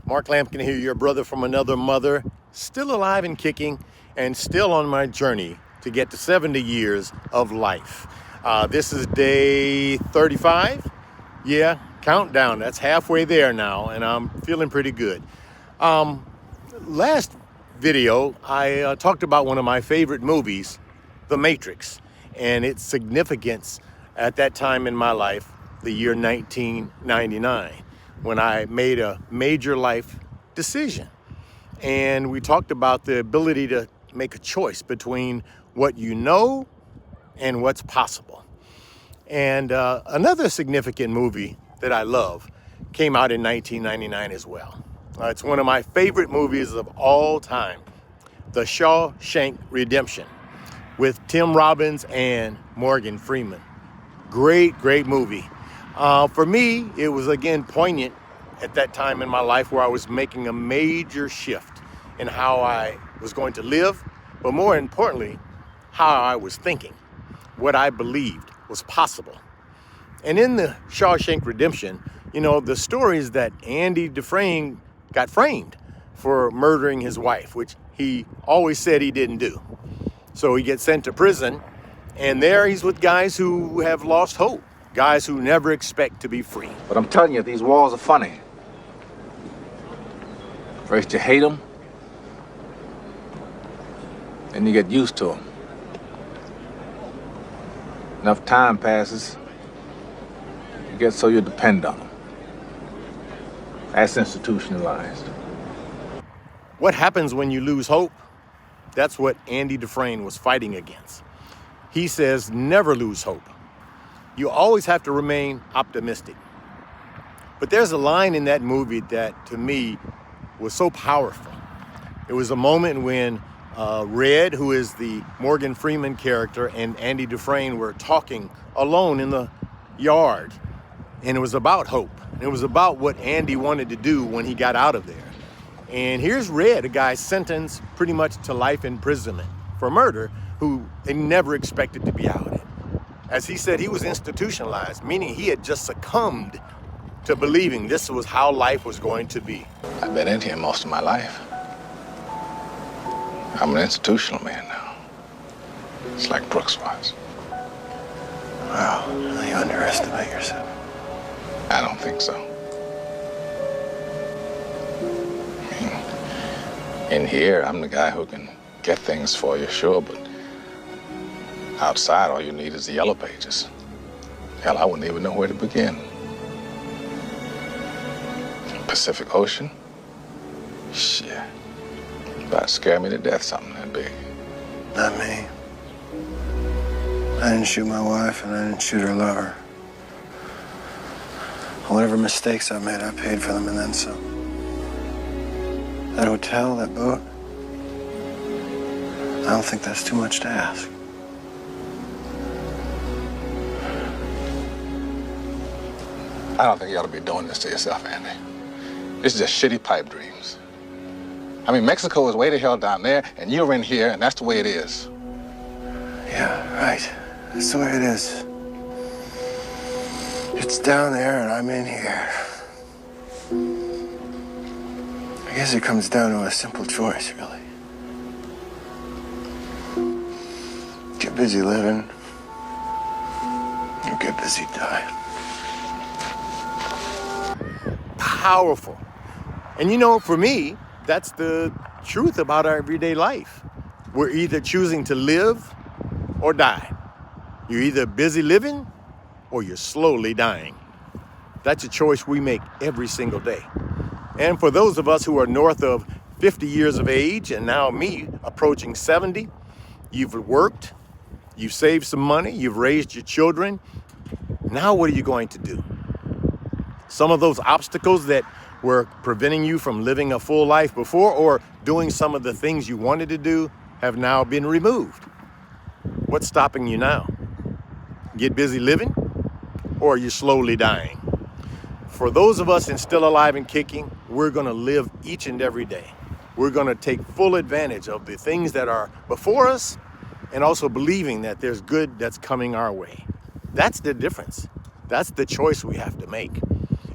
Mark Lampkin here, your brother from another mother, still alive and kicking, and still on my journey to get to 70 years of life. This is day 35. Yeah, countdown. That's halfway there now, and I'm feeling pretty good. Last video, I talked about one of my favorite movies, The Matrix, and its significance at that time in my life, the year 1999, when I made a major life decision. And we talked about the ability to make a choice between what you know and what's possible. And another significant movie that I love came out in 1999 as well. It's one of my favorite movies of all time, The Shawshank Redemption, with Tim Robbins and Morgan Freeman. Great movie. For me, it was again poignant at that time in my life where I was making a major shift in how I was going to live, but more importantly, how I was thinking, what I believed was possible. And in the Shawshank Redemption, you know, the story is that Andy Dufresne got framed for murdering his wife, which he always said he didn't do. So he gets sent to prison, and there he's with guys who have lost hope, guys who never expect to be free. But I'm telling you, these walls are funny. First you hate them, then you get used to them. Enough time passes, you get so you depend on them. That's institutionalized. What happens when you lose hope? That's what Andy Dufresne was fighting against. He says, never lose hope. You always have to remain optimistic. But there's a line in that movie that, to me, was so powerful. It was a moment when Red, who is the Morgan Freeman character, and Andy Dufresne were talking alone in the yard. And it was about hope. It was about what Andy wanted to do when he got out of there. And here's Red, a guy sentenced pretty much to life imprisonment for murder, who they never expected to be out. As he said, he was institutionalized, meaning he had just succumbed to believing this was how life was going to be. I've been in here most of my life. I'm an institutional man now. It's like Brooks was. Wow, you underestimate yourself. I don't think so. I mean, in here, I'm the guy who can get things for you, sure, but outside, all you need is the yellow pages. Hell, I wouldn't even know where to begin. Pacific Ocean? Shit. About to scare me to death, something that big. Not me. I didn't shoot my wife, and I didn't shoot her lover. Whatever mistakes I made, I paid for them and then some. That hotel, that boat, I don't think that's too much to ask. I don't think you ought to be doing this to yourself, Andy. This is just shitty pipe dreams. I mean, Mexico is way the hell down there, and you're in here, and that's the way it is. Yeah, right. That's the way it is. It's down there, and I'm in here. I guess it comes down to a simple choice, really. Get busy living, or get busy dying. Powerful. And you know, for me, that's the truth about our everyday life. We're either choosing to live or die. You're either busy living or you're slowly dying. That's a choice we make every single day. And for those of us who are north of 50 years of age, and now me approaching 70, you've worked, you've saved some money, you've raised your children. Now what are you going to do? Some of those obstacles that were preventing you from living a full life before or doing some of the things you wanted to do have now been removed. What's stopping you now? Get busy living, or are you slowly dying? For those of us in still alive and kicking, we're going to live each and every day. We're going to take full advantage of the things that are before us and also believing that there's good that's coming our way. That's the difference. That's the choice we have to make.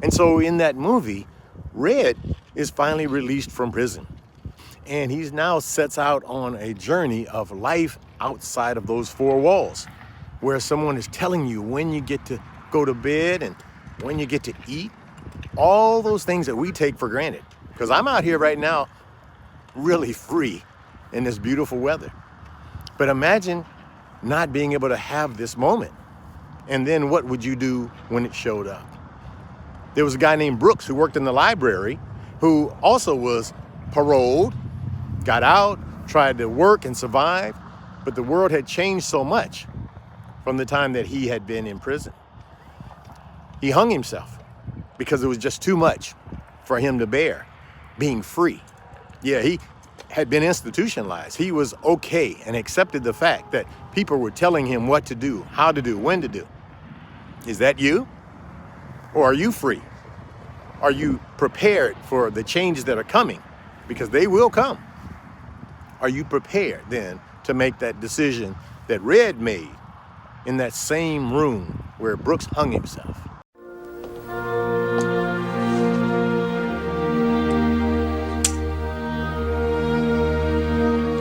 And so in that movie, Red is finally released from prison. And he now sets out on a journey of life outside of those four walls, where someone is telling you when you get to go to bed and when you get to eat, all those things that we take for granted. Because I'm out here right now really free in this beautiful weather. But imagine not being able to have this moment. And then what would you do when it showed up? There was a guy named Brooks who worked in the library who also was paroled, got out, tried to work and survive, but the world had changed so much from the time that he had been in prison. He hung himself because it was just too much for him to bear, being free. Yeah, he had been institutionalized. He was okay and accepted the fact that people were telling him what to do, how to do, when to do. Is that you? Or are you free? Are you prepared for the changes that are coming? Because they will come. Are you prepared then to make that decision that Red made in that same room where Brooks hung himself?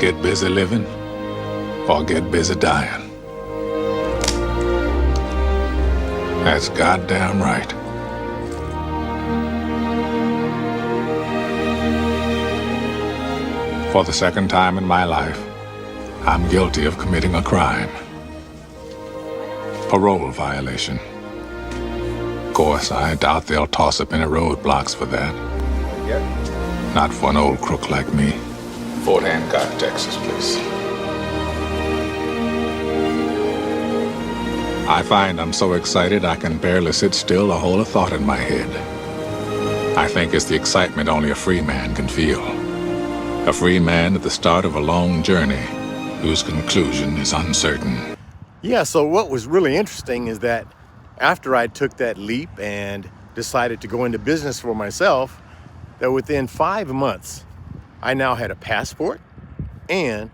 Get busy living or get busy dying. That's goddamn right. For the second time in my life, I'm guilty of committing a crime. Parole violation. Of course, I doubt they'll toss up any roadblocks for that. Not for an old crook like me. Fort Hancock, Texas, please. I find I'm so excited I can barely sit still or hold a thought in my head. I think it's the excitement only a free man can feel. A free man at the start of a long journey whose conclusion is uncertain. Yeah, so what was really interesting is that after I took that leap and decided to go into business for myself, that within 5 months, I now had a passport and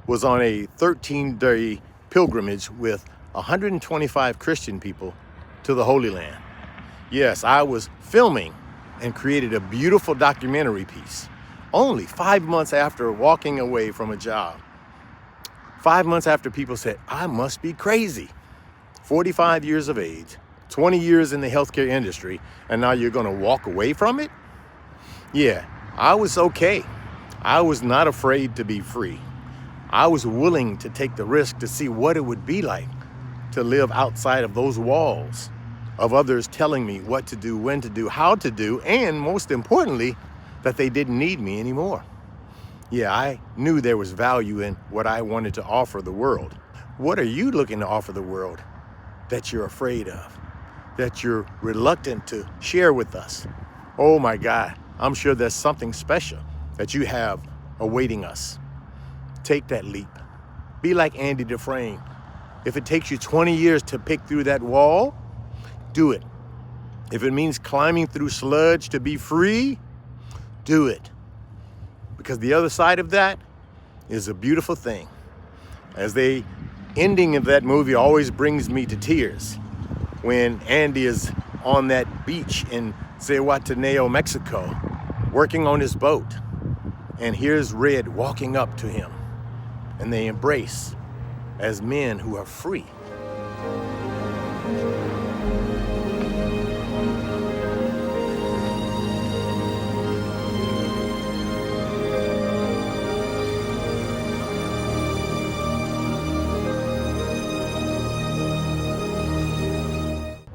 was on a 13-day pilgrimage with 125 Christian people to the Holy Land. Yes, I was filming and created a beautiful documentary piece only 5 months after walking away from a job. 5 months after people said, I must be crazy. 45 years of age, 20 years in the healthcare industry, and now you're gonna walk away from it? Yeah, I was okay. I was not afraid to be free. I was willing to take the risk to see what it would be like to live outside of those walls of others telling me what to do, when to do, how to do, and most importantly, that they didn't need me anymore. Yeah, I knew there was value in what I wanted to offer the world. What are you looking to offer the world that you're afraid of, that you're reluctant to share with us? Oh my God, I'm sure there's something special that you have awaiting us. Take that leap. Be like Andy Dufresne. If it takes you 20 years to pick through that wall, do it. If it means climbing through sludge to be free, do it. Because the other side of that is a beautiful thing. As the ending of that movie always brings me to tears, when Andy is on that beach in Zihuatanejo, Mexico, working on his boat. And here's Red walking up to him, and they embrace as men who are free.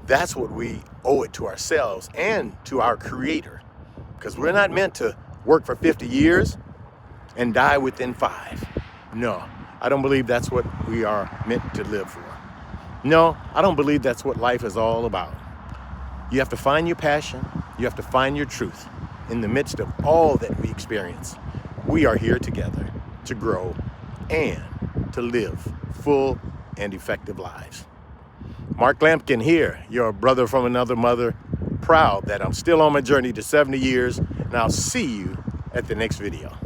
That's what we owe it to ourselves and to our Creator, because we're not meant to work for 50 years and die within 5. No, I don't believe that's what we are meant to live for. No, I don't believe that's what life is all about. You have to find your passion. You have to find your truth in the midst of all that we experience. We are here together to grow and to live full and effective lives. Mark Lampkin here, your brother from another mother, proud that I'm still on my journey to 70 years, and I'll see you at the next video.